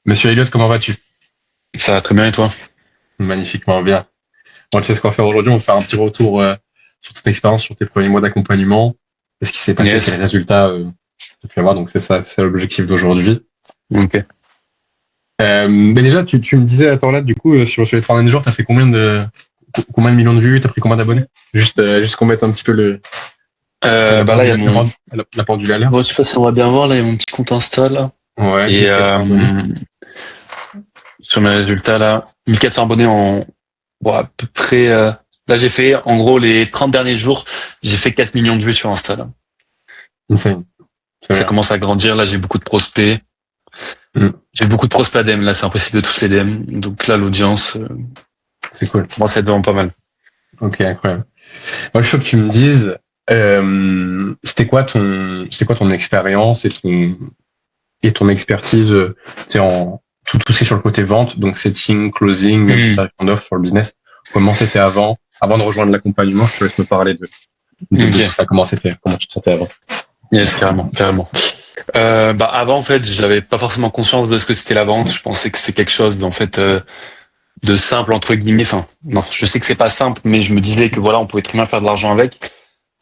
Monsieur Elliott, comment vas-tu? Ça va très bien et toi? Magnifiquement bien. Bon, tu sais ce qu'on va faire aujourd'hui? On va faire un petit retour sur ton expérience, sur tes premiers mois d'accompagnement, ce qui s'est passé, quels Yes. résultats tu as pu avoir. Donc c'est ça, c'est l'objectif d'aujourd'hui. Ok. Mais déjà, tu me disais à temps là, du coup, sur les 3 derniers jours, t'as fait combien de millions de vues? T'as pris combien d'abonnés? Juste qu'on mette un petit peu la Bah là, il y a pendule, mon. la pendule à l'heure. Bon, je sais pas si on va bien voir, là, il y a mon petit compte Insta, là. Ouais, Et 1400 abonnés. sur mes résultats, là, 1400 abonnés en. Bon, à peu près. Là, j'ai fait, en gros, les 30 derniers jours, j'ai fait 4 millions de vues sur Insta, là. Insane. C'est Ça bien. commence à grandir, là, j'ai beaucoup de prospects. Mm. J'ai beaucoup de prospects ADM, là, c'est impossible de tous les DM. Donc là, l'audience, C'est cool. moi, ça vraiment pas mal. Ok, incroyable. Moi, je suis sûr que tu me dises, c'était quoi ton expérience et ton expertise, tout ce qui est sur le côté vente, donc setting, closing, Hmm. préparation d'offres sur le business. Comment c'était avant de rejoindre l'accompagnement? Je te laisse me parler de tout Ok. ça. Comment tu te sentais avant? Yes, carrément, carrément. Bah avant en fait, j'avais pas forcément conscience de ce que c'était la vente. Je pensais que c'était quelque chose d'en fait de simple entre guillemets. Enfin, non, je sais que c'est pas simple, mais je me disais que voilà, on pouvait très bien faire de l'argent avec.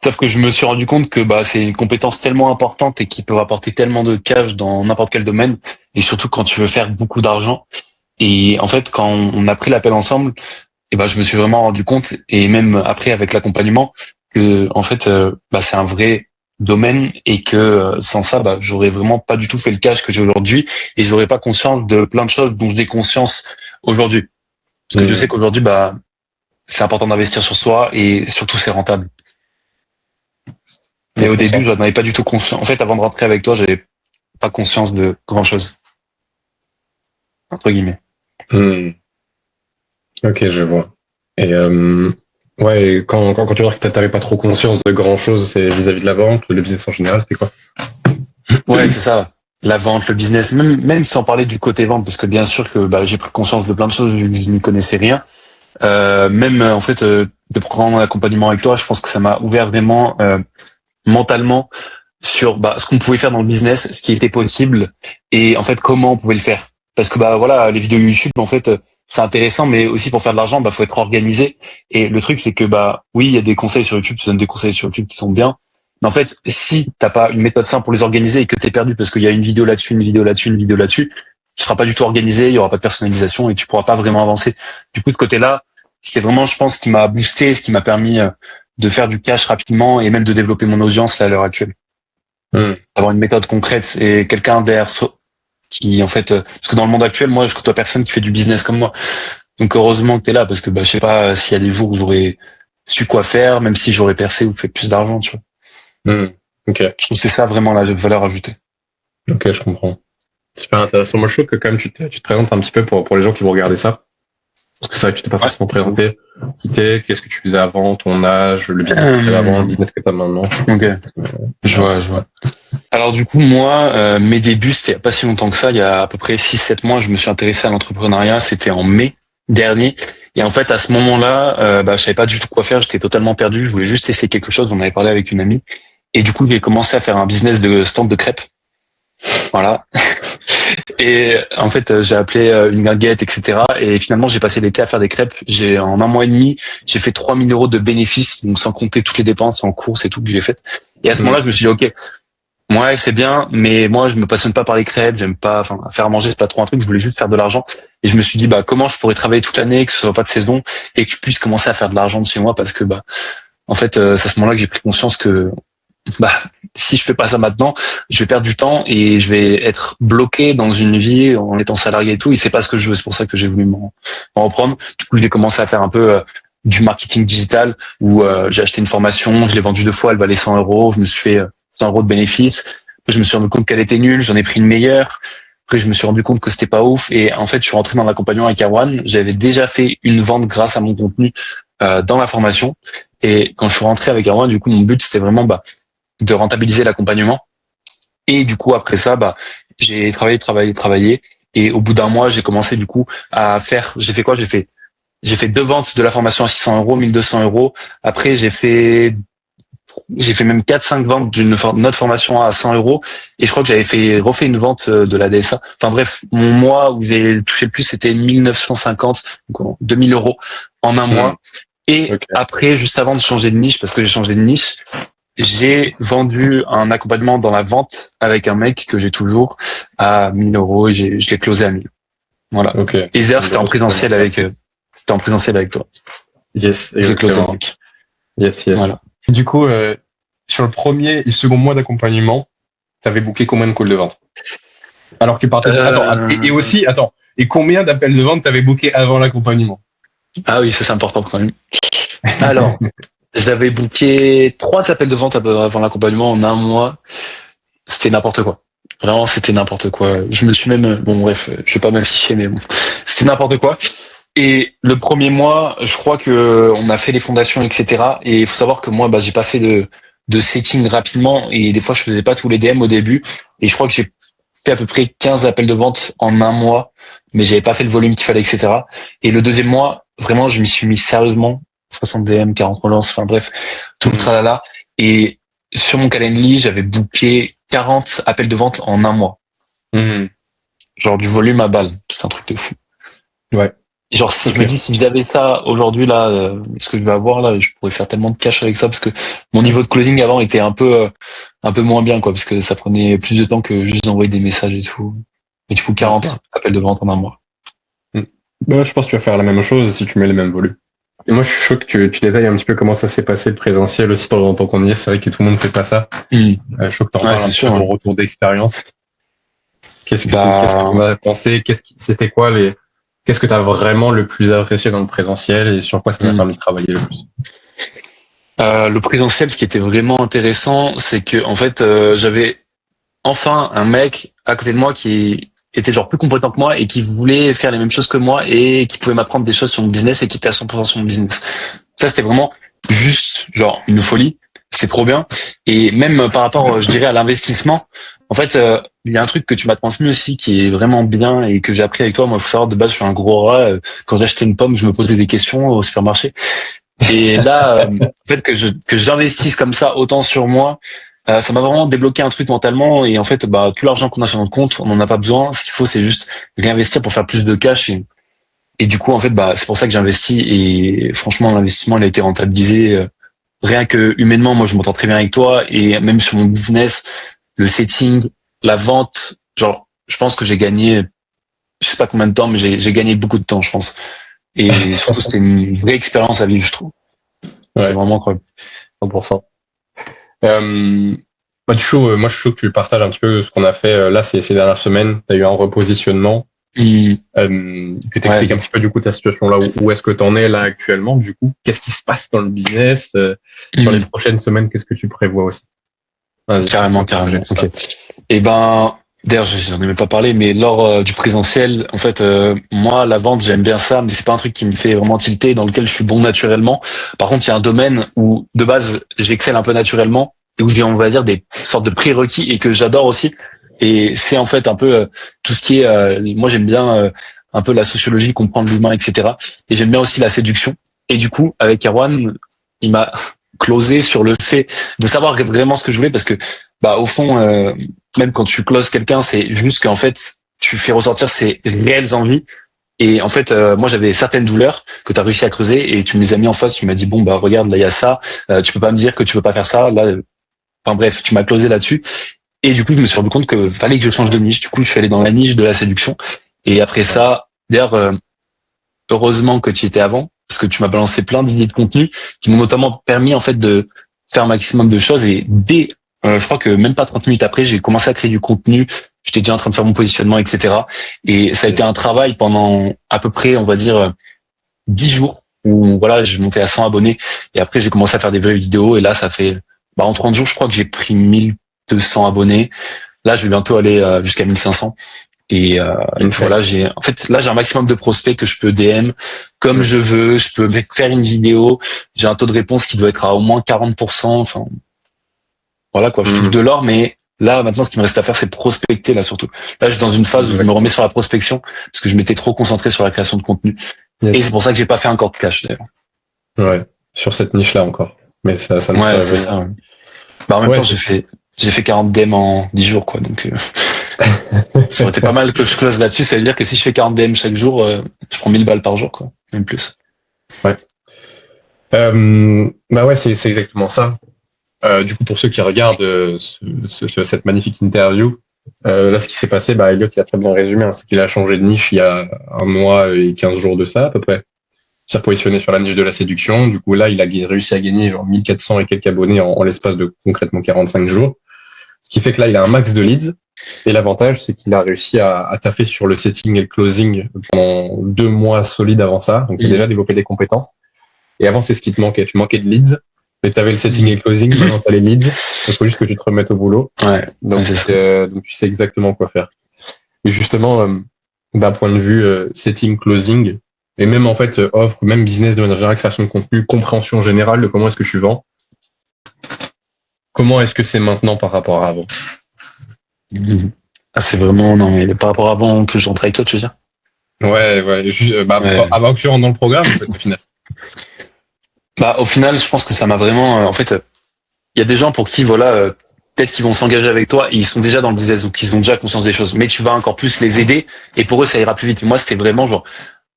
Sauf que je me suis rendu compte que bah c'est une compétence tellement importante et qui peut apporter tellement de cash dans n'importe quel domaine, et surtout quand tu veux faire beaucoup d'argent. Et en fait, quand on a pris l'appel ensemble, et ben je me suis vraiment rendu compte, et même après avec l'accompagnement, que en fait bah c'est un vrai domaine, et que sans ça bah j'aurais vraiment pas du tout fait le cash que j'ai aujourd'hui, et j'aurais pas conscience de plein de choses dont j'ai conscience aujourd'hui, parce que je sais Mmh. qu'aujourd'hui bah c'est important d'investir sur soi, et surtout c'est rentable. Mais au début 100%. j'en avais pas du tout conscience. En fait, avant de rentrer avec toi, j'avais pas conscience de grand chose, entre guillemets. Mmh. Ok, je vois. Et ouais, et quand tu vois que t'avais pas trop conscience de grand chose, c'est vis-à-vis de la vente, le business en général, c'était quoi? Ouais, c'est ça. La vente, le business, même sans parler du côté vente, parce que bien sûr que bah, j'ai pris conscience de plein de choses vu que je n'y connaissais rien. Même en fait de prendre un accompagnement avec toi, je pense que ça m'a ouvert vraiment mentalement sur bah, ce qu'on pouvait faire dans le business, ce qui était possible, et en fait comment on pouvait le faire. Parce que bah voilà, les vidéos YouTube en fait c'est intéressant, mais aussi pour faire de l'argent, bah faut être organisé. Et le truc c'est que bah oui, il y a des conseils sur YouTube, tu donnes des conseils sur YouTube qui sont bien. Mais en fait, si t'as pas une méthode simple pour les organiser et que t'es perdu parce qu'il y a une vidéo là-dessus, une vidéo là-dessus, une vidéo là-dessus, tu seras pas du tout organisé, il y aura pas de personnalisation et tu pourras pas vraiment avancer. Du coup, de ce côté-là, c'est vraiment, je pense, ce qui m'a boosté, ce qui m'a permis de faire du cash rapidement et même de développer mon audience là, à l'heure actuelle. Mmh. Avoir une méthode concrète et quelqu'un derrière qui, en fait, parce que dans le monde actuel, moi, je côtoie personne qui fait du business comme moi. Donc, heureusement que t'es là, parce que, bah, je sais pas s'il y a des jours où j'aurais su quoi faire, même si j'aurais percé ou fait plus d'argent, tu vois. Mmh. Ok, Je trouve que c'est ça vraiment la valeur ajoutée. ok, je comprends. Super intéressant. Moi, je trouve que quand même, tu te présentes un petit peu pour les gens qui vont regarder ça. Parce que c'est vrai que tu t'es pas Ouais, forcément de ouf. présenté. Qui t'es, qu'est-ce que tu faisais avant, ton âge, le business que tu avais avant, le business que tu as maintenant. Je pense Ok, que c'est je bien. vois, je vois. Alors du coup, moi, mes débuts, c'était il y a pas si longtemps que ça, il y a à peu près 6-7 mois, je me suis intéressé à l'entrepreneuriat, c'était en mai dernier. Et en fait, à ce moment-là, bah, je savais pas du tout quoi faire, j'étais totalement perdu, je voulais juste essayer quelque chose, j'en avais parlé avec une amie. Et du coup, j'ai commencé à faire un business de stand de crêpes. Voilà. Et en fait, j'ai appelé une guinguette, etc. Et finalement, j'ai passé l'été à faire des crêpes. En un mois et demi, j'ai fait 3 000 € de bénéfices, donc sans compter toutes les dépenses en courses et tout que j'ai faites. Et à ce Mmh. moment-là, je me suis dit, OK, ouais, c'est bien, mais moi, je me passionne pas par les crêpes, j'aime pas, enfin, faire à manger, c'est pas trop un truc, je voulais juste faire de l'argent. Et je me suis dit, bah, comment je pourrais travailler toute l'année, que ce soit pas de saison, et que je puisse commencer à faire de l'argent de chez moi, parce que, bah, en fait, c'est à ce moment-là que j'ai pris conscience que, bah, si je fais pas ça maintenant, je vais perdre du temps et je vais être bloqué dans une vie en étant salarié et tout, et c'est pas ce que je veux, c'est pour ça que j'ai voulu m'en reprendre. Du coup, j'ai commencé à faire un peu, du marketing digital, où j'ai acheté une formation, je l'ai vendue 2 fois, elle valait 100 €, je me suis fait 100 € de bénéfices. Après, je me suis rendu compte qu'elle était nulle, j'en ai pris une meilleure. Après, je me suis rendu compte que c'était pas ouf, et en fait, je suis rentré dans l'accompagnement avec Erwan. J'avais déjà fait une vente grâce à mon contenu dans la formation, et quand je suis rentré avec Erwan, du coup, mon but c'était vraiment bah, de rentabiliser l'accompagnement. Et du coup, après ça, bah, j'ai travaillé. Et au bout d'un mois, j'ai commencé du coup à faire. J'ai fait quoi? J'ai fait 2 ventes de la formation à 600 €, 1 200 €. Après, j'ai fait j'ai fait même 4-5 ventes d'une autre formation à 100 euros. Et je crois que j'avais refait une vente de la DSA. Enfin bref, mon mois où j'ai touché le plus, c'était 1950, donc 2000 euros en un mois. Et Ok. après, juste avant de changer de niche, parce que j'ai changé de niche, j'ai vendu un accompagnement dans la vente avec un mec que j'ai toujours à 1000 euros et je l'ai closé à 1000. Voilà. Ok. Et d'ailleurs, c'était en présentiel avec toi. Yes, J'ai closé le exactement. mec. Yes. Voilà. Du coup, sur le premier et le second mois d'accompagnement, t'avais booké combien de calls de vente? Alors que tu partais. Attends, et aussi, attends. Et combien d'appels de vente t'avais booké avant l'accompagnement? Ah oui, ça c'est important quand même. Alors, j'avais booké 3 appels de vente avant l'accompagnement en un mois. C'était n'importe quoi. Vraiment, c'était n'importe quoi. Je me suis même, bon bref, je vais pas m'afficher, mais bon, c'était n'importe quoi. Et le premier mois, je crois que on a fait les fondations, etc. Et il faut savoir que moi, j'ai pas fait de setting rapidement et des fois je faisais pas tous les DM au début. Et je crois que j'ai fait à peu près 15 appels de vente en un mois, mais j'avais pas fait le volume qu'il fallait, etc. Et le deuxième mois, vraiment, je m'y suis mis sérieusement. 60 DM, 40 relances, enfin bref, tout le tralala. Et sur mon calendrier, j'avais booké 40 appels de vente en un mois. Genre du volume à balle. C'est un truc de fou. Ouais. Genre, si je me dis, si j'avais ça aujourd'hui, là, ce que je vais avoir, là, je pourrais faire tellement de cash avec ça, parce que mon niveau de closing avant était un peu moins bien, quoi, parce que ça prenait plus de temps que juste d'envoyer des messages et tout. Et du coup, 40 appels de vente en un mois. Bah, je pense que tu vas faire la même chose si tu mets les mêmes volumes. Et moi, je suis chaud que tu détailles un petit peu comment ça s'est passé le présentiel aussi dans ton qu'on y est. C'est vrai que tout le monde fait pas ça. Je suis chaud que t'en parles un petit peu de ton retour d'expérience. Qu'est-ce que tu en as pensé? C'était quoi qu'est-ce que tu as vraiment le plus apprécié dans le présentiel et sur quoi ça t'a permis de travailler le plus? Le présentiel, ce qui était vraiment intéressant, c'est que en fait, j'avais enfin un mec à côté de moi qui était genre plus compétent que moi et qui voulait faire les mêmes choses que moi et qui pouvait m'apprendre des choses sur mon business et qui était à 100% sur mon business. Ça, c'était vraiment juste genre une folie. C'est trop bien. Et même par rapport, je dirais, à l'investissement, en fait, il y a un truc que tu m'as transmis aussi qui est vraiment bien et que j'ai appris avec toi. Moi, il faut savoir, de base, je suis un gros rat. Quand j'achetais une pomme, je me posais des questions au supermarché. Et là, en fait, que j'investisse comme ça autant sur moi, ça m'a vraiment débloqué un truc mentalement. Et en fait, tout l'argent qu'on a sur notre compte, on n'en a pas besoin. Ce qu'il faut, c'est juste réinvestir pour faire plus de cash. Et du coup, en fait, c'est pour ça que j'investis. Et franchement, l'investissement, il a été rentabilisé. Rien que humainement, moi, je m'entends très bien avec toi. Et même sur mon business, le setting, la vente, genre, je pense que j'ai gagné, je sais pas combien de temps, mais j'ai gagné beaucoup de temps, je pense. Et surtout, c'était une vraie expérience à vivre, je trouve. Ouais. C'est vraiment incroyable. 100%. Moi, je suis chaud que tu partages un petit peu ce qu'on a fait là ces dernières semaines. Tu as eu un repositionnement. Que tu expliques un petit peu du coup ta situation là, où est-ce que tu en es là actuellement, du coup, qu'est-ce qui se passe dans le business sur les prochaines semaines, qu'est-ce que tu prévois aussi? Carrément. Okay. Et d'ailleurs, j'en ai même pas parlé, mais lors du présentiel, en fait, moi, la vente, j'aime bien ça, mais c'est pas un truc qui me fait vraiment tilter, dans lequel je suis bon naturellement. Par contre, il y a un domaine où, de base, j'excelle un peu naturellement, et où j'ai, on va dire, des sortes de prérequis, et que j'adore aussi. Et c'est en fait un peu tout ce qui est... moi, j'aime bien un peu la sociologie, comprendre l'humain, etc. Et j'aime bien aussi la séduction. Et du coup, avec Erwan, il m'a closé sur le fait de savoir vraiment ce que je voulais, parce que au fond, même quand tu closes quelqu'un, c'est juste qu'en fait, tu fais ressortir ses réelles envies. Et en fait, moi, j'avais certaines douleurs que tu as réussi à creuser et tu me les as mis en face. Tu m'as dit, bon, regarde, là, il y a ça. Tu peux pas me dire que tu peux pas faire ça. Là, enfin bref, tu m'as closé là-dessus. Et du coup, je me suis rendu compte que fallait que je change de niche. Du coup, je suis allé dans la niche de la séduction. Et après ça, d'ailleurs, heureusement que tu y étais avant, parce que tu m'as balancé plein d'idées de contenu qui m'ont notamment permis en fait de faire un maximum de choses. Et dès, je crois que même pas 30 minutes après, j'ai commencé à créer du contenu. J'étais déjà en train de faire mon positionnement, etc. Et ça a été un travail pendant à peu près, on va dire, 10 jours où voilà, je montais à 100 abonnés. Et après, j'ai commencé à faire des vraies vidéos. Et là, ça fait, en 30 jours, je crois que j'ai pris 1200 abonnés. Là, je vais bientôt aller jusqu'à 1500. Et voilà, j'ai un maximum de prospects que je peux DM comme je veux. Je peux faire une vidéo. J'ai un taux de réponse qui doit être à au moins 40%. Enfin, voilà quoi. Je touche de l'or, mais là maintenant, ce qui me reste à faire, c'est prospecter là surtout. Là, je suis dans une phase où je me remets sur la prospection parce que je m'étais trop concentré sur la création de contenu. Et c'est pour ça que j'ai pas fait encore de cash d'ailleurs. Ouais, sur cette niche-là encore. mais ça ne ouais, c'est ça. Ouais. Bah, en même temps, j'ai fait 40 DM en 10 jours, quoi. Donc, ça aurait été pas mal que je close là-dessus. Ça veut dire que si je fais 40 DM chaque jour, je prends 1000 balles par jour, quoi. Même plus. Ouais. Bah ouais, c'est exactement ça. Du coup, pour ceux qui regardent cette magnifique interview, là, ce qui s'est passé, bah, Elliot, il a très bien résumé, hein, c'est qu'il a changé de niche il y a 1 mois et 15 jours de ça, à peu près. Il s'est positionné sur la niche de la séduction. Du coup, là, il a réussi à gagner genre 1400 et quelques abonnés en l'espace de concrètement 45 jours. Ce qui fait que là, il a un max de leads. Et l'avantage, c'est qu'il a réussi à taffer sur le setting et le closing pendant 2 mois solides avant ça. Donc, il a déjà développé des compétences. Et avant, c'est ce qui te manquait. Tu manquais de leads. Mais tu avais le setting et le closing. Maintenant, tu as les leads. Il faut juste que tu te remettes au boulot. Ouais. Donc, donc tu sais exactement quoi faire. Et justement, d'un point de vue setting, closing, et même en fait offre, même business de manière générale, création de contenu, compréhension générale de comment est-ce que je vends, comment est-ce que c'est maintenant par rapport à avant? Ah, c'est vraiment, non, mais par rapport à avant que j'entre avec toi, tu veux dire? Ouais, avant que tu rentres dans le programme, en fait, au final. Bah, au final, je pense que ça m'a vraiment, en fait, il y a des gens pour qui, voilà, peut-être qu'ils vont s'engager avec toi, et ils sont déjà dans le business, donc ils ont déjà conscience des choses. Mais tu vas encore plus les aider, et pour eux, ça ira plus vite. Moi, c'était vraiment genre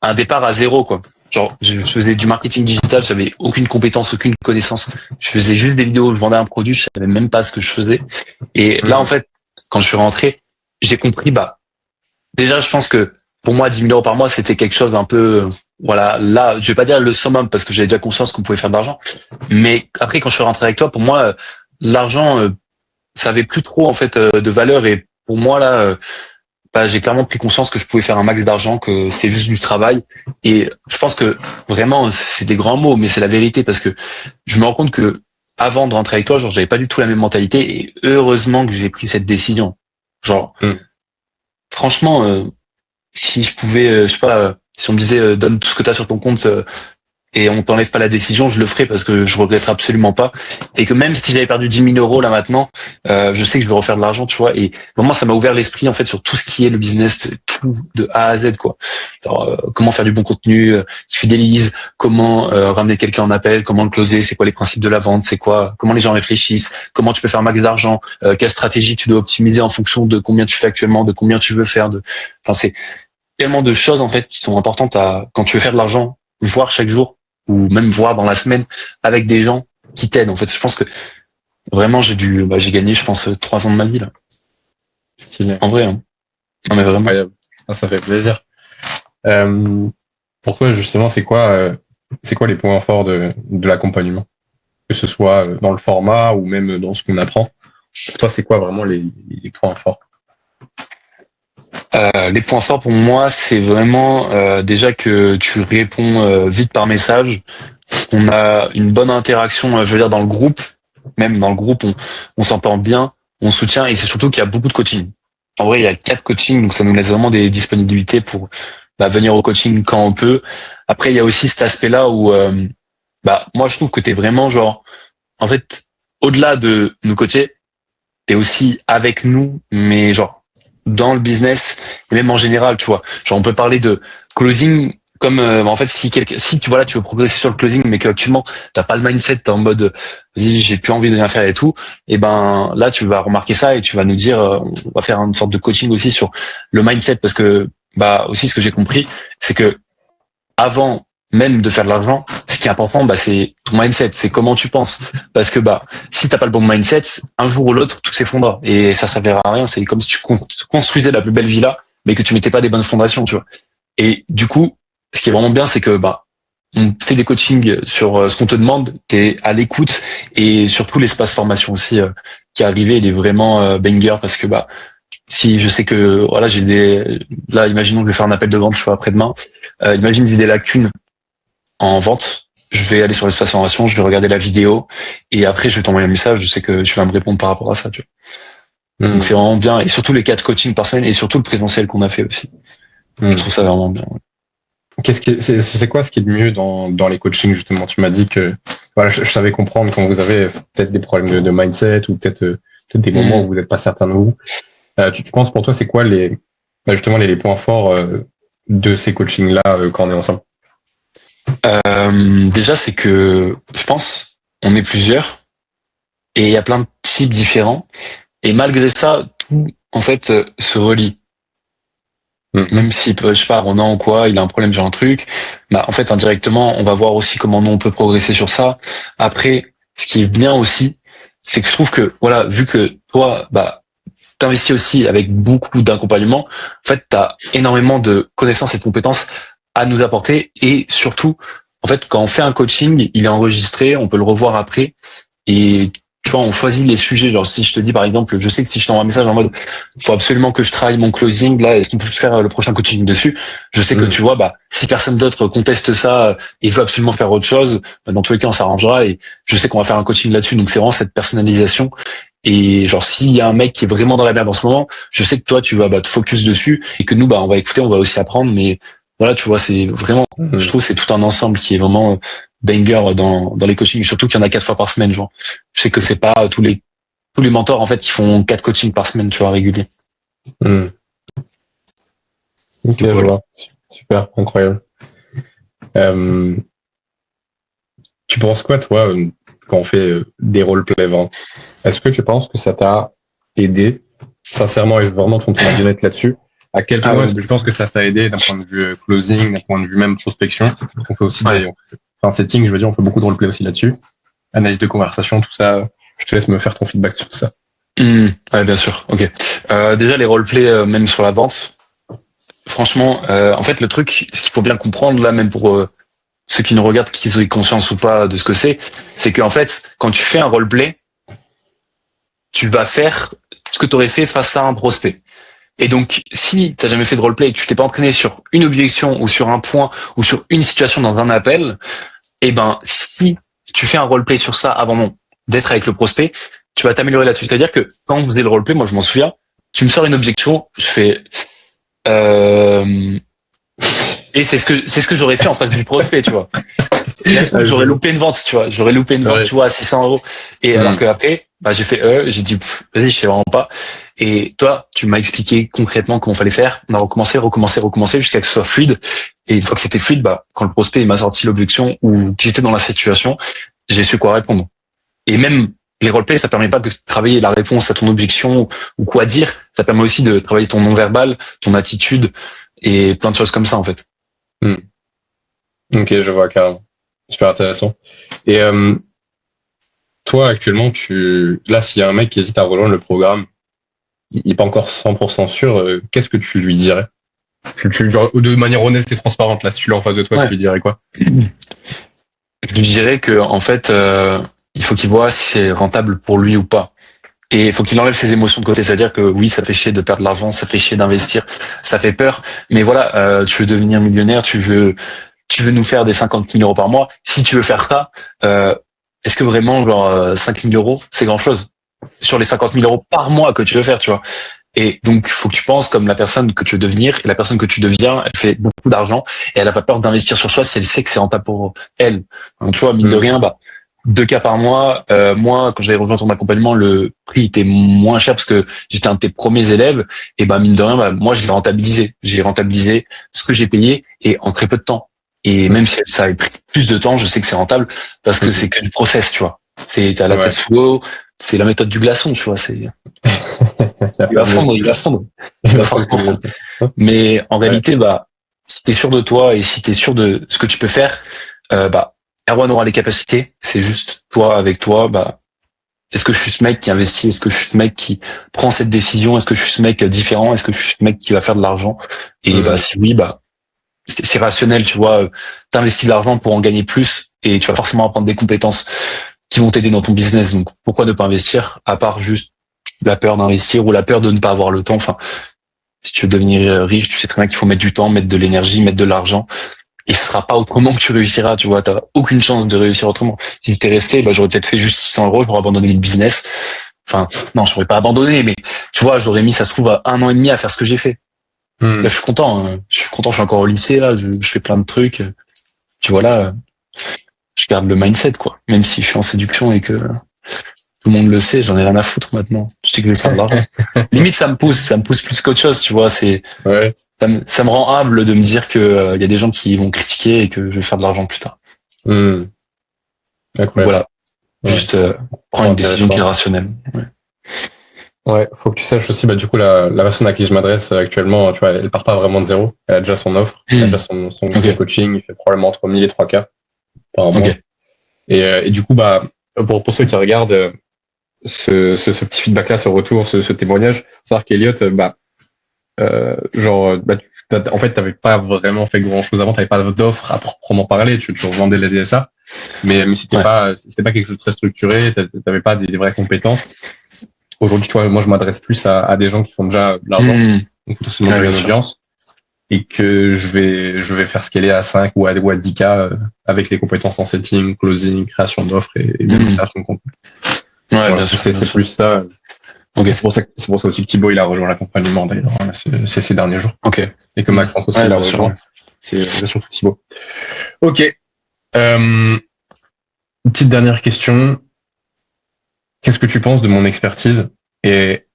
un départ à zéro, quoi. Genre, je faisais du marketing digital, j'avais aucune compétence, aucune connaissance. Je faisais juste des vidéos, je vendais un produit, je savais même pas ce que je faisais. Et là, en fait, quand je suis rentré, j'ai compris, bah, déjà, je pense que pour moi, 10 000 euros par mois, c'était quelque chose d'un peu, voilà, là, je vais pas dire le summum parce que j'avais déjà conscience qu'on pouvait faire de l'argent. Mais après, quand je suis rentré avec toi, pour moi, l'argent, ça avait plus trop, en fait, de valeur. Et pour moi, là, bah, j'ai clairement pris conscience que je pouvais faire un max d'argent, que c'était juste du travail. Et je pense que vraiment, c'est des grands mots, mais c'est la vérité parce que je me rends compte que avant de rentrer avec toi, genre, j'avais pas du tout la même mentalité et heureusement que j'ai pris cette décision. Genre, franchement, si je pouvais, je sais pas, si on me disait donne tout ce que tu as sur ton compte et on t'enlève pas la décision, je le ferai parce que je regretterai absolument pas. Et que même si j'avais perdu 10 000 euros là maintenant, je sais que je vais refaire de l'argent, tu vois. Et vraiment, ça m'a ouvert l'esprit en fait sur tout ce qui est le business, tout de A à Z, quoi. Alors, comment faire du bon contenu qui fidélise, comment ramener quelqu'un en appel, comment le closer, c'est quoi les principes de la vente, c'est quoi, comment les gens réfléchissent, comment tu peux faire un max d'argent, quelle stratégie tu dois optimiser en fonction de combien tu fais actuellement, de combien tu veux faire. Enfin, c'est tellement de choses en fait qui sont importantes à quand tu veux faire de l'argent, voir chaque jour ou même voir dans la semaine avec des gens qui t'aident. En fait, je pense que vraiment j'ai gagné, je pense, 3 ans de ma vie là. Stylé. En vrai, hein. Non mais vraiment. Incroyable. Ah, ça fait plaisir. Pour toi, justement, c'est quoi les points forts de l'accompagnement? Que ce soit dans le format ou même dans ce qu'on apprend. Pour toi, c'est quoi vraiment les points forts? Les points forts pour moi, c'est vraiment déjà que tu réponds vite par message, qu'on a une bonne interaction, je veux dire dans le groupe, même dans le groupe, on s'entend bien, on soutient et c'est surtout qu'il y a beaucoup de coaching. En vrai, il y a 4 coachings, donc ça nous laisse vraiment des disponibilités pour venir au coaching quand on peut. Après, il y a aussi cet aspect-là où moi je trouve que t'es vraiment genre, en fait, au-delà de nous coacher, t'es aussi avec nous, mais genre dans le business et même en général, tu vois. Genre on peut parler de closing comme en fait si tu vois là tu veux progresser sur le closing mais qu'actuellement t'as pas le mindset, t'es en mode vas-y j'ai plus envie de rien faire et tout, et ben là tu vas remarquer ça et tu vas nous dire on va faire une sorte de coaching aussi sur le mindset parce que aussi ce que j'ai compris c'est que avant même de faire de l'argent, ce qui est important, c'est ton mindset, c'est comment tu penses. Parce que si t'as pas le bon mindset, un jour ou l'autre, tout s'effondre et ça servira à rien. C'est comme si tu construisais la plus belle villa, mais que tu mettais pas des bonnes fondations, tu vois. Et du coup, ce qui est vraiment bien, c'est que on fait des coachings sur ce qu'on te demande, t'es à l'écoute et surtout l'espace formation aussi qui est arrivé, il est vraiment banger parce que si je sais que voilà là imaginons que je vais faire un appel de vente, je vois après-demain, imagine j'ai des lacunes en vente, je vais aller sur l'espace formation, je vais regarder la vidéo et après je vais t'envoyer un message, je sais que tu vas me répondre par rapport à ça, tu vois. Donc c'est vraiment bien et surtout les 4 coachings par semaine et surtout le présentiel qu'on a fait aussi. Je trouve ça vraiment bien. Ouais. C'est quoi ce qui est de mieux dans les coachings justement? Tu m'as dit que voilà, je savais comprendre quand vous avez peut-être des problèmes de mindset ou peut-être des moments où vous n'êtes pas certain de vous. Tu penses pour toi c'est quoi justement les points forts de ces coachings là quand on est ensemble? Déjà c'est que je pense on est plusieurs et il y a plein de types différents. Et malgré ça, tout, en fait, se relie. Même si, je sais pas, Ronan ou quoi, il a un problème sur un truc, bah, en fait, indirectement, on va voir aussi comment nous, on peut progresser sur ça. Après, ce qui est bien aussi, c'est que je trouve que, voilà, vu que toi, bah, t'investis aussi avec beaucoup d'accompagnement, en fait, t'as énormément de connaissances et de compétences à nous apporter. Et surtout, en fait, quand on fait un coaching, il est enregistré, on peut le revoir après. Et tu vois, on choisit les sujets. Genre, si je te dis, par exemple, je sais que si je t'envoie un message en mode, faut absolument que je travaille mon closing, là, est-ce qu'on peut faire le prochain coaching dessus? Je sais que tu vois, bah, si personne d'autre conteste ça et veut absolument faire autre chose, bah, dans tous les cas, on s'arrangera et je sais qu'on va faire un coaching là-dessus. Donc, c'est vraiment cette personnalisation. Et genre, s'il y a un mec qui est vraiment dans la merde en ce moment, je sais que toi, tu vas, bah, te focus dessus et que nous, bah, on va écouter, on va aussi apprendre. Mais voilà, tu vois, c'est vraiment, je trouve, c'est tout un ensemble qui est vraiment banger dans les coachings, surtout qu'il y en a 4 fois par semaine, genre. Je sais que c'est pas tous les mentors, en fait, qui font 4 coachings par semaine, tu vois, réguliers. Ok, je vois. Super, incroyable. Tu penses quoi, toi, quand on fait des roleplay ventes? Est-ce que tu penses que ça t'a aidé, sincèrement, et vraiment ton ton avis honnête là-dessus? À quel point est-ce que tu penses que ça t'a aidé d'un point de vue closing, d'un point de vue même prospection? On fait aussi un setting, je veux dire, on fait beaucoup de roleplay aussi là-dessus. Analyse de conversation, tout ça. Je te laisse me faire ton feedback sur tout ça. Ouais, bien sûr. Ok. Déjà, les roleplays, même sur la vente, franchement, en fait, le truc, ce qu'il faut bien comprendre, là, même pour ceux qui nous regardent, qu'ils aient conscience ou pas de ce que c'est qu'en fait, quand tu fais un roleplay, tu vas faire ce que tu aurais fait face à un prospect. Et donc, si t'as jamais fait de roleplay et que tu t'es pas entraîné sur une objection ou sur un point ou sur une situation dans un appel, eh ben, si tu fais un roleplay sur ça avant d'être avec le prospect, tu vas t'améliorer là-dessus. C'est-à-dire que quand vous faisait le roleplay, moi je m'en souviens, tu me sors une objection, je fais et c'est ce que j'aurais fait en face du prospect, tu vois. Et là, j'aurais loupé une vente, tu vois. J'aurais loupé une vente, tu vois, à 600 €. Et alors que après, bah, j'ai fait j'ai dit, vas-y, je sais vraiment pas. Et toi, tu m'as expliqué concrètement comment fallait faire. On a recommencé jusqu'à que ce soit fluide. Et une fois que c'était fluide, bah, quand le prospect il m'a sorti l'objection ou que j'étais dans la situation, j'ai su quoi répondre. Et même les roleplays, ça permet pas de travailler la réponse à ton objection ou quoi dire. Ça permet aussi de travailler ton non-verbal, ton attitude et plein de choses comme ça, en fait. Ok, je vois carrément. Super intéressant. Et toi, actuellement, là, s'il y a un mec qui hésite à rejoindre le programme, il n'est pas encore 100% sûr, qu'est-ce que tu lui dirais? Genre, de manière honnête et transparente, là, si tu l'as en face de toi, tu lui dirais quoi? Je lui dirais que, en fait, il faut qu'il voit si c'est rentable pour lui ou pas. Et il faut qu'il enlève ses émotions de côté. C'est-à-dire que oui, ça fait chier de perdre de l'argent, ça fait chier d'investir, ça fait peur. Mais voilà, tu veux devenir millionnaire, tu veux nous faire des 50 000 € par mois. Si tu veux faire ça, est-ce que vraiment, genre, 5 000 €, c'est grand-chose sur les 50 000 € par mois que tu veux faire, tu vois? Et donc, il faut que tu penses comme la personne que tu veux devenir. Et la personne que tu deviens, elle fait beaucoup d'argent et elle a pas peur d'investir sur soi si elle sait que c'est rentable pour elle. Donc, tu vois, mine de rien, bah, 2 cas par mois. Moi, quand j'avais rejoint ton accompagnement, le prix était moins cher parce que j'étais un de tes premiers élèves. Et bah, mine de rien, bah, moi, je l'ai rentabilisé. J'ai rentabilisé ce que j'ai payé et en très peu de temps. Et même si ça a pris plus de temps, je sais que c'est rentable parce que c'est que du process, tu vois. T'as la tête sous l'eau, c'est la méthode du glaçon, tu vois. Il va forcément fondre. Mais en réalité, bah, si t'es sûr de toi et si t'es sûr de ce que tu peux faire, bah, Erwan aura les capacités. C'est juste toi avec toi, bah, est-ce que je suis ce mec qui investit? Est-ce que je suis ce mec qui prend cette décision? Est-ce que je suis ce mec différent? Est-ce que je suis ce mec qui va faire de l'argent? Et bah, si oui, bah, c'est rationnel, tu vois. T'investis de l'argent pour en gagner plus et tu vas forcément apprendre des compétences qui vont t'aider dans ton business. Donc, pourquoi ne pas investir à part juste la peur d'investir ou la peur de ne pas avoir le temps? Enfin, si tu veux devenir riche, tu sais très bien qu'il faut mettre du temps, mettre de l'énergie, mettre de l'argent. Et ce sera pas autrement que tu réussiras, tu vois. T'as aucune chance de réussir autrement. Si tu t'es resté, bah, j'aurais peut-être fait juste 600 €, j'aurais abandonné le business. Enfin, non, je n'aurais pas abandonné, mais tu vois, j'aurais mis, ça se trouve, à 1 an et demi à faire ce que j'ai fait. Là, je suis content. Je suis encore au lycée, là. Je fais plein de trucs. Tu vois, là, je garde le mindset, quoi. Même si je suis en séduction et que tout le monde le sait, j'en ai rien à foutre maintenant. Je sais que je vais faire de l'argent. Limite, ça me pousse plus qu'autre chose, tu vois. Ça me rend humble de me dire que y a des gens qui vont critiquer et que je vais faire de l'argent plus tard. Incroyable. Voilà. Juste prendre une décision qui est rationnelle. Ouais, faut que tu saches aussi, du coup, la personne à qui je m'adresse actuellement, tu vois, elle part pas vraiment de zéro. Elle a déjà son offre, elle a déjà son coaching, il fait probablement entre 1000 et 3K par mois. Et du coup, pour ceux qui regardent ce petit feedback-là, ce retour, ce témoignage, savoir qu'Eliott, en fait, t'avais pas vraiment fait grand-chose avant, t'avais pas d'offre à proprement parler, tu revendais la DSA, mais c'était pas quelque chose de très structuré, t'avais pas des vraies compétences. Aujourd'hui, tu vois, moi, je m'adresse plus à des gens qui font déjà de l'argent, donc potentiellement une audience, et que je vais faire scaler à 5 ou à 10K avec les compétences en setting, closing, création d'offres et même création de contenu. Ouais, voilà, bien sûr. C'est plus ça. C'est pour ça aussi que Thibaut, il a rejoint l'accompagnement, d'ailleurs, ces derniers jours. Et que Maxence aussi l'a rejoint. C'est surtout Thibaut. Ok. Petite dernière question. Qu'est-ce que tu penses de mon expertise et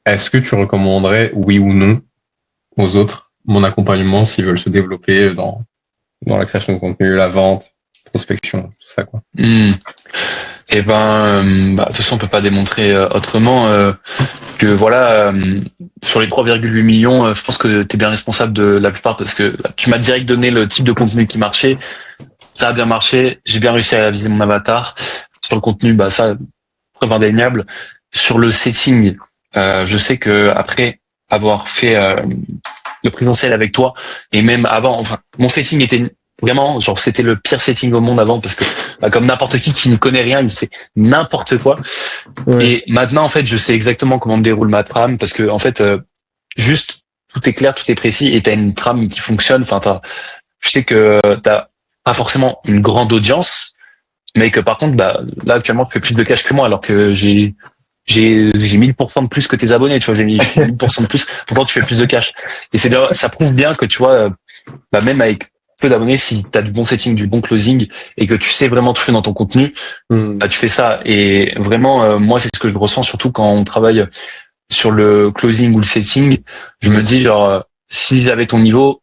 est-ce que tu recommanderais, oui ou non, aux autres mon accompagnement s'ils veulent se développer dans la création de contenu, la vente, prospection, tout ça, quoi? Et de toute façon, on peut pas démontrer autrement que voilà, sur les 3,8 millions, je pense que tu es bien responsable de la plupart parce que tu m'as direct donné le type de contenu qui marchait. Ça a bien marché, j'ai bien réussi à viser mon avatar. Sur le contenu, ça, preuve indéniable. Sur le setting, je sais que après avoir fait le présentiel avec toi et même avant, enfin, mon setting était vraiment, genre, c'était le pire setting au monde avant parce que, comme n'importe qui ne connaît rien, il fait n'importe quoi. Ouais. Et maintenant, en fait, je sais exactement comment me déroule ma trame parce que, en fait, juste, tout est clair, tout est précis et t'as une trame qui fonctionne. Enfin, je sais que t'as pas forcément une grande audience, mais que par contre, là, actuellement, tu fais plus de cash que moi alors que j'ai 1000% de plus que tes abonnés, tu vois, j'ai mis 1000% de plus, pourtant tu fais plus de cash. Et ça prouve bien que tu vois, même avec peu d'abonnés, si tu as du bon setting, du bon closing et que tu sais vraiment toucher dans ton contenu, tu fais ça. Et vraiment, moi, c'est ce que je ressens surtout quand on travaille sur le closing ou le setting. Je me dis, genre, si j'avais ton niveau,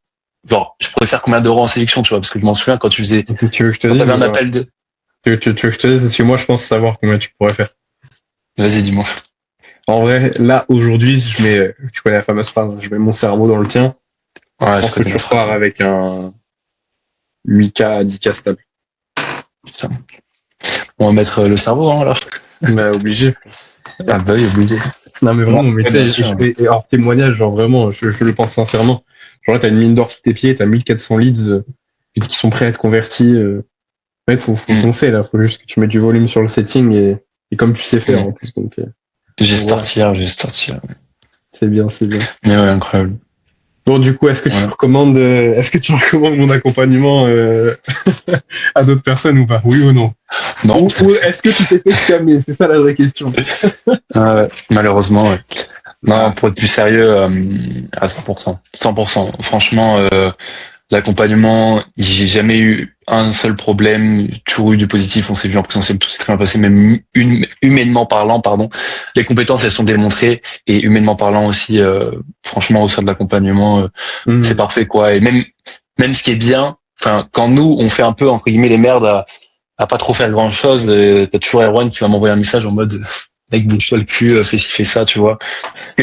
genre, je pourrais faire combien d'euros en sélection, tu vois, parce que je m'en souviens quand tu faisais, tu veux que je te quand dise, t'avais un appel de... Tu veux que je te dise, parce que moi, je pense savoir combien tu pourrais faire. Vas-y, dis-moi. En vrai, là, aujourd'hui, tu connais la fameuse phrase, je mets mon cerveau dans le tien. Ouais, je pense que tu repars avec un 8K à 10K stable. Putain. On va mettre le cerveau, hein, alors. Obligé. Ah bah oui, obligé. Non, mais vraiment, mais tu sais, et hors témoignage, genre vraiment, je le pense sincèrement. Genre là, t'as une mine d'or sous tes pieds, t'as 1400 leads qui sont prêts à être convertis. Ouais, faut foncer, là. Faut juste que tu mettes du volume sur le setting et comme tu sais faire, en plus. Donc, j'ai sorti. C'est bien. Mais ouais, incroyable. Bon, du coup, est-ce que tu recommandes mon accompagnement à d'autres personnes ou pas? Oui ou non? Non. Ou est-ce que tu t'es fait scammer? C'est ça la vraie question. Malheureusement, ouais. Non, pour être plus sérieux, à 100%. 100%. Franchement, l'accompagnement, j'ai jamais eu un seul problème, toujours eu du positif, on s'est vu en présentiel, tout s'est très bien passé, même humainement parlant, pardon. Les compétences, elles sont démontrées, et humainement parlant aussi, franchement, au sein de l'accompagnement, c'est parfait, quoi. Et même ce qui est bien, enfin, quand nous, on fait un peu, entre guillemets, les merdes à pas trop faire grand chose, t'as toujours Erwan qui va m'envoyer un message en mode, mec, bouge-toi le cul, fais ci, fais ça, tu vois. Parce que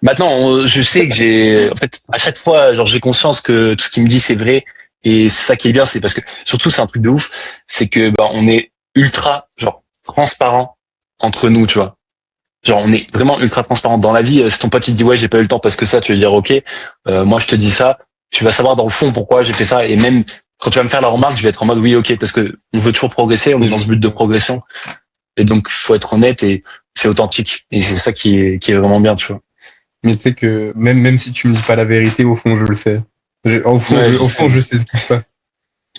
maintenant, je sais que en fait, à chaque fois, genre, j'ai conscience que tout ce qu'il me dit, c'est vrai. Et c'est ça qui est bien, c'est parce que, surtout, c'est un truc de ouf, c'est que, on est ultra, genre, transparent entre nous, tu vois. Genre, on est vraiment ultra transparent dans la vie. Si ton pote, il te dit, ouais, j'ai pas eu le temps parce que ça, tu vas dire, ok, moi, je te dis ça. Tu vas savoir dans le fond pourquoi j'ai fait ça. Et même, quand tu vas me faire la remarque, je vais être en mode, oui, ok, parce que on veut toujours progresser, on est dans ce but de progression. Et donc, faut être honnête et c'est authentique. Et c'est ça qui est vraiment bien, tu vois. Mais tu sais que même si tu me dis pas la vérité, au fond, je le sais. Au fond, je sais ce qui se passe.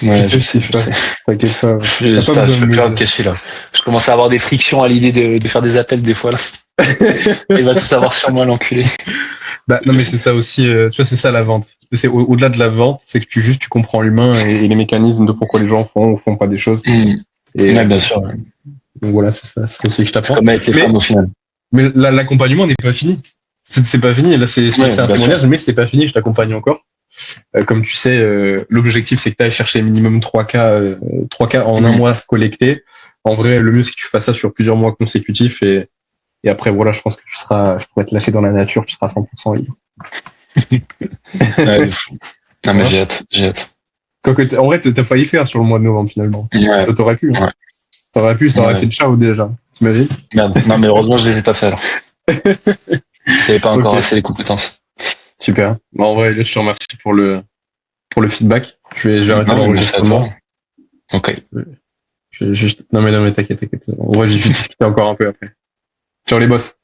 Ouais, je sais. T'inquiète pas. Je peux plus rien te cacher, là. Je commence à avoir des frictions à l'idée de faire des appels, des fois, là. Il va tout savoir sur moi, l'enculé. Non, mais c'est ça aussi, tu vois, c'est ça la vente. C'est au-delà de la vente, c'est que tu comprends l'humain et les mécanismes de pourquoi les gens font ou font pas des choses. Ouais, bien sûr. Donc voilà, c'est ça. C'est aussi que je t'apprends. C'est comme avec les femmes, au final. Mais l'accompagnement n'est pas fini. C'est pas fini. Là, c'est un témoignage, mais c'est pas fini. Je t'accompagne encore. Comme tu sais, l'objectif, c'est que tu ailles chercher minimum 3K en un mois collecté. En vrai, le mieux, c'est que tu fasses ça sur plusieurs mois consécutifs et après, voilà, je pense que je pourrais te lâcher dans la nature, tu seras 100% libre. Ouais, de fou. Non, mais j'ai hâte. En vrai, t'as failli faire sur le mois de novembre, finalement. Ouais. Ça t'aurait pu. Hein. Ouais. Ça aurait fait de ciao déjà. T'imagines? Merde. Non, mais heureusement, je les ai pas fait alors. J'avais pas encore Ok. assez les compétences. Super. Bon, en vrai, je te remercie pour le feedback. Je vais arrêter Non, mais merci à l'enregistrement. toi. Ok. Non, mais t'inquiète. On va juste discuter encore un peu après. Ciao les boss.